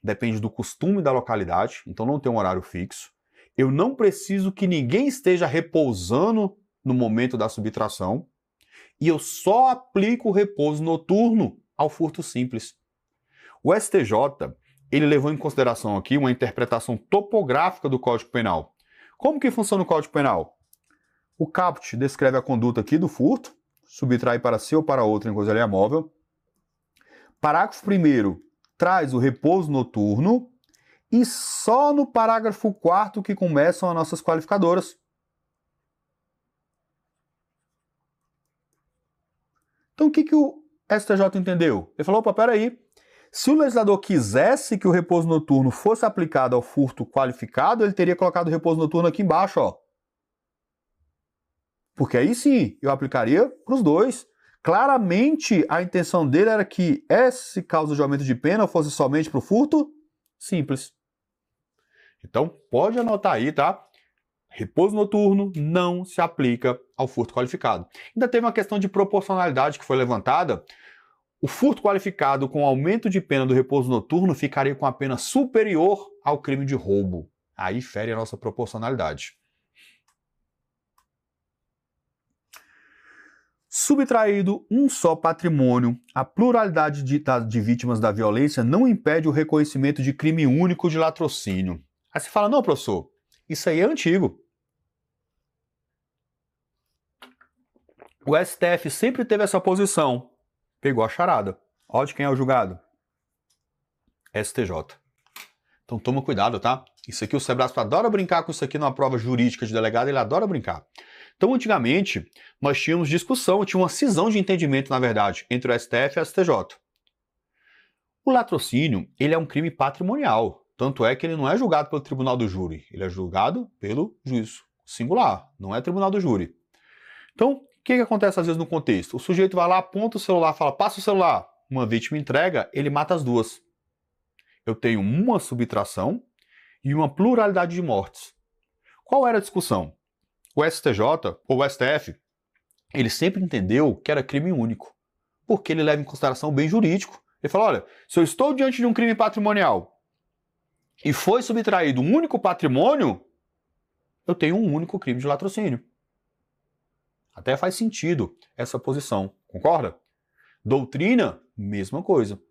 depende do costume da localidade, então não tem um horário fixo. Eu não preciso que ninguém esteja repousando no momento da subtração, e eu só aplico o repouso noturno ao furto simples. O STJ, ele levou em consideração aqui uma interpretação topográfica do Código Penal. Como que funciona o Código Penal? O caput descreve a conduta aqui do furto, subtrair para si ou para outra em coisa alheia móvel. Parágrafo 1º traz o repouso noturno e só no parágrafo 4º que começam as nossas qualificadoras. Então o que o STJ entendeu? Ele falou, opa, peraí, se o legislador quisesse que o repouso noturno fosse aplicado ao furto qualificado, ele teria colocado o repouso noturno aqui embaixo, ó. Porque aí sim, eu aplicaria para os dois. Claramente, a intenção dele era que esse causa de aumento de pena fosse somente para o furto simples. Então, pode anotar aí, tá? Repouso noturno não se aplica ao furto qualificado. Ainda teve uma questão de proporcionalidade que foi levantada. O furto qualificado com aumento de pena do repouso noturno ficaria com a pena superior ao crime de roubo. Aí fere a nossa proporcionalidade. Subtraído um só patrimônio, a pluralidade de vítimas da violência não impede o reconhecimento de crime único de latrocínio. Aí você fala, não, professor, isso aí é antigo. O STF sempre teve essa posição. Pegou a charada. Olha de quem é o julgado. STJ. Então toma cuidado, tá? Isso aqui o Sebrasp adora brincar com isso aqui numa prova jurídica de delegado, ele adora brincar. Então antigamente nós tínhamos discussão, tinha uma cisão de entendimento, na verdade, entre o STF e o STJ. O latrocínio, ele é um crime patrimonial. Tanto é que ele não é julgado pelo tribunal do júri, ele é julgado pelo juízo singular, não é tribunal do júri. Então, o que acontece às vezes no contexto? O sujeito vai lá, aponta o celular, fala, passa o celular. Uma vítima entrega, ele mata as duas. Eu tenho uma subtração e uma pluralidade de mortes. Qual era a discussão? O STJ, ou o STF, ele sempre entendeu que era crime único, porque ele leva em consideração o bem jurídico. Ele fala, olha, se eu estou diante de um crime patrimonial e foi subtraído um único patrimônio, eu tenho um único crime de latrocínio. Até faz sentido essa posição, concorda? Doutrina, mesma coisa.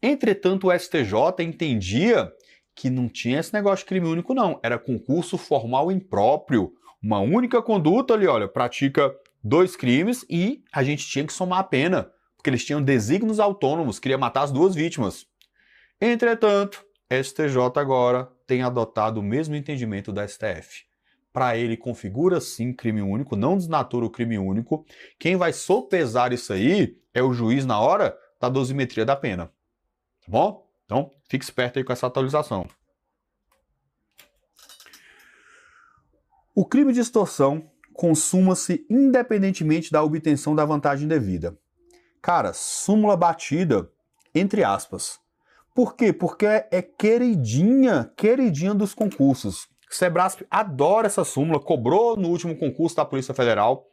Entretanto, o STJ entendia que não tinha esse negócio de crime único, não. Era concurso formal impróprio. Uma única conduta ali, olha, pratica 2 crimes e a gente tinha que somar a pena, porque eles tinham desígnios autônomos, queria matar as 2 vítimas. Entretanto, STJ agora tem adotado o mesmo entendimento da STF. Para ele, configura sim crime único, não desnatura o crime único. Quem vai sopesar isso aí é o juiz na hora da dosimetria da pena. Tá bom? Então, fique esperto aí com essa atualização. O crime de extorsão consuma-se independentemente da obtenção da vantagem devida. Cara, súmula batida, entre aspas. Por quê? Porque é queridinha dos concursos. Sebrasp adora essa súmula, cobrou no último concurso da Polícia Federal.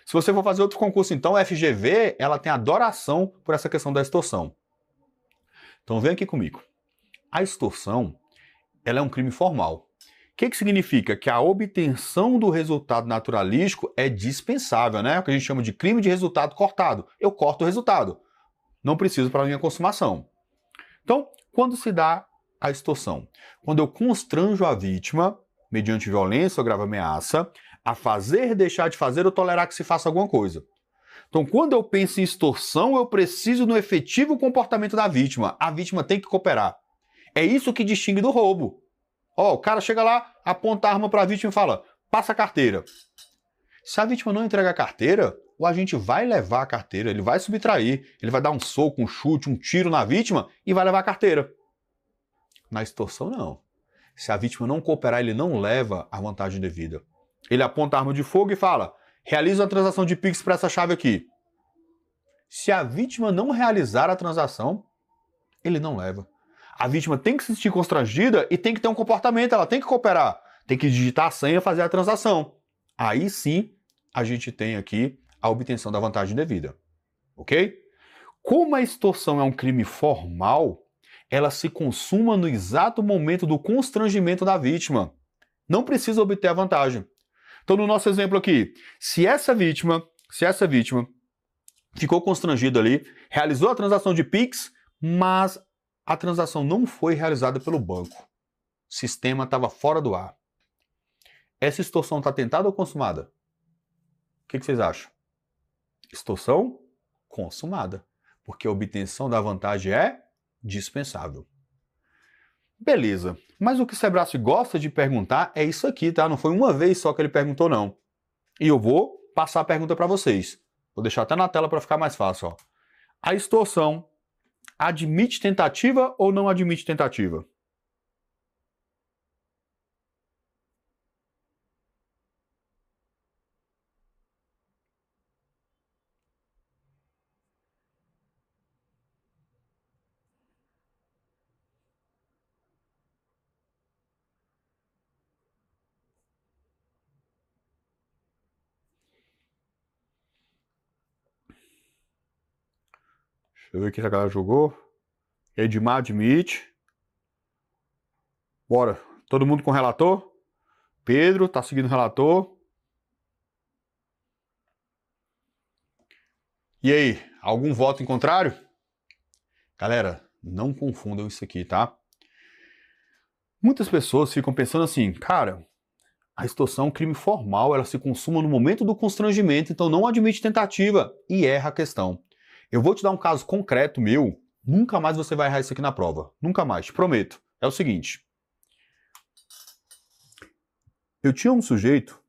Se você for fazer outro concurso, então, a FGV, ela tem adoração por essa questão da extorsão. Então, vem aqui comigo. A extorsão, ela é um crime formal. O que significa? Que a obtenção do resultado naturalístico é dispensável, né? O que a gente chama de crime de resultado cortado. Eu corto o resultado. Não preciso para a minha consumação. Então, quando se dá a extorsão? Quando eu constranjo a vítima, mediante violência ou grave ameaça, a fazer, deixar de fazer ou tolerar que se faça alguma coisa. Então, quando eu penso em extorsão, eu preciso no efetivo comportamento da vítima. A vítima tem que cooperar. É isso que distingue do roubo. Ó, o cara chega lá, aponta a arma para a vítima e fala, passa a carteira. Se a vítima não entrega a carteira, o agente vai levar a carteira, ele vai subtrair, ele vai dar um soco, um chute, um tiro na vítima e vai levar a carteira. Na extorsão, não. Se a vítima não cooperar, ele não leva a vantagem devida. Ele aponta a arma de fogo e fala, realiza a transação de Pix para essa chave aqui. Se a vítima não realizar a transação, ele não leva. A vítima tem que se sentir constrangida e tem que ter um comportamento, ela tem que cooperar. tem que digitar a senha e fazer a transação. Aí sim, a gente tem aqui a obtenção da vantagem devida, ok? Como a extorsão é um crime formal, ela se consuma no exato momento do constrangimento da vítima. Não precisa obter a vantagem. Então, no nosso exemplo aqui, se essa vítima ficou constrangida ali, realizou a transação de Pix, mas a transação não foi realizada pelo banco. O sistema estava fora do ar. Essa extorsão está tentada ou consumada? O que vocês acham? Extorsão consumada, porque a obtenção da vantagem é dispensável. Beleza, mas o que o Sebrae gosta de perguntar é isso aqui, tá? Não foi uma vez só que ele perguntou, não. E eu vou passar a pergunta para vocês. Vou deixar até na tela para ficar mais fácil, ó. A extorsão admite tentativa ou não admite tentativa? Deixa eu ver aqui se a galera jogou. Edmar admite. Bora. Todo mundo com relator? Pedro, tá seguindo o relator. E aí, algum voto em contrário? Galera, não confundam isso aqui, tá? Muitas pessoas ficam pensando assim, cara, a extorsão é um crime formal, ela se consuma no momento do constrangimento, então não admite tentativa e erra a questão. Eu vou te dar um caso concreto meu, nunca mais você vai errar isso aqui na prova. Nunca mais, te prometo. É o seguinte. Eu tinha um sujeito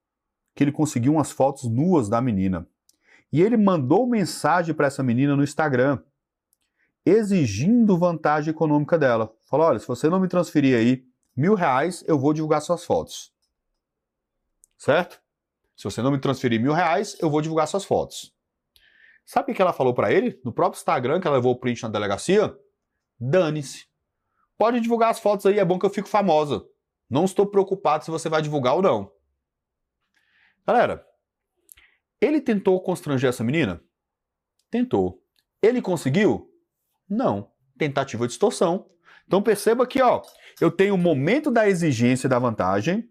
que ele conseguiu umas fotos nuas da menina. E ele mandou mensagem para essa menina no Instagram, exigindo vantagem econômica dela. Falou, olha, se você não me transferir aí R$1.000, eu vou divulgar suas fotos. Certo? Se você não me transferir R$1.000, eu vou divulgar suas fotos. Sabe o que ela falou para ele? No próprio Instagram, que ela levou o print na delegacia? Dane-se. Pode divulgar as fotos aí, é bom que eu fico famosa. Não estou preocupado se você vai divulgar ou não. Galera, ele tentou constranger essa menina? Tentou. Ele conseguiu? Não. Tentativa de extorsão. Então perceba que, ó, eu tenho o momento da exigência da vantagem.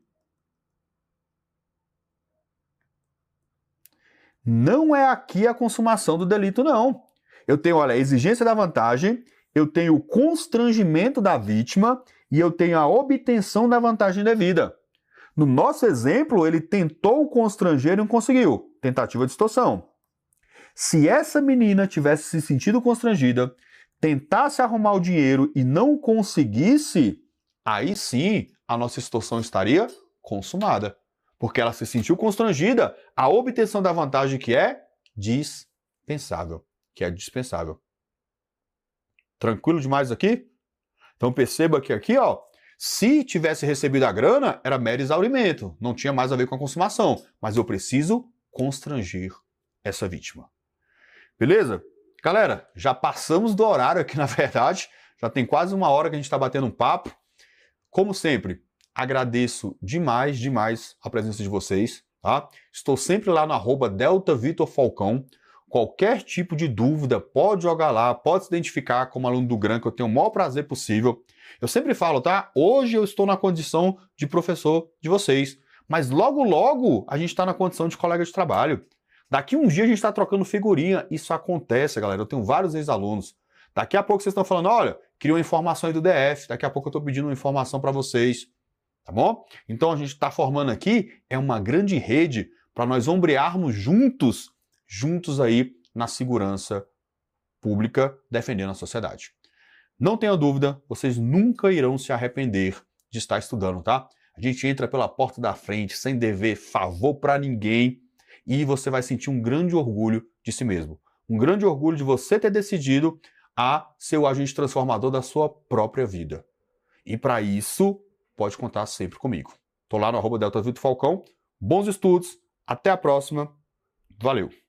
Não é aqui a consumação do delito, não. Eu tenho, olha, a exigência da vantagem, eu tenho o constrangimento da vítima e eu tenho a obtenção da vantagem devida. No nosso exemplo, ele tentou constranger e não conseguiu. Tentativa de extorsão. Se essa menina tivesse se sentido constrangida, tentasse arrumar o dinheiro e não conseguisse, aí sim a nossa extorsão estaria consumada. Porque ela se sentiu constrangida, a obtenção da vantagem que é dispensável. Tranquilo demais aqui? Então perceba que aqui, ó, se tivesse recebido a grana, era mero exaurimento, não tinha mais a ver com a consumação, mas eu preciso constranger essa vítima. Beleza? Galera, já passamos do horário aqui, na verdade, já tem quase 1 hora que a gente está batendo um papo. Como sempre, agradeço demais a presença de vocês, tá? Estou sempre lá no @DeltaVitorFalcão. Qualquer tipo de dúvida, pode jogar lá, pode se identificar como aluno do GRAN, que eu tenho o maior prazer possível. Eu sempre falo, tá? Hoje eu estou na condição de professor de vocês, mas logo, logo a gente está na condição de colega de trabalho. Daqui uns dias a gente está trocando figurinha, isso acontece, galera. Eu tenho vários ex-alunos. Daqui a pouco vocês estão falando, olha, queria uma informação aí do DF, daqui a pouco eu estou pedindo uma informação para vocês, tá bom? Então a gente está formando aqui, é uma grande rede para nós ombrearmos juntos aí na segurança pública, defendendo a sociedade. Não tenha dúvida, vocês nunca irão se arrepender de estar estudando, tá? A gente entra pela porta da frente, sem dever favor para ninguém, e você vai sentir um grande orgulho de si mesmo. Um grande orgulho de você ter decidido a ser o agente transformador da sua própria vida. E para isso, pode contar sempre comigo. Estou lá no @DeltaVitorFalcão. Bons estudos, até a próxima. Valeu!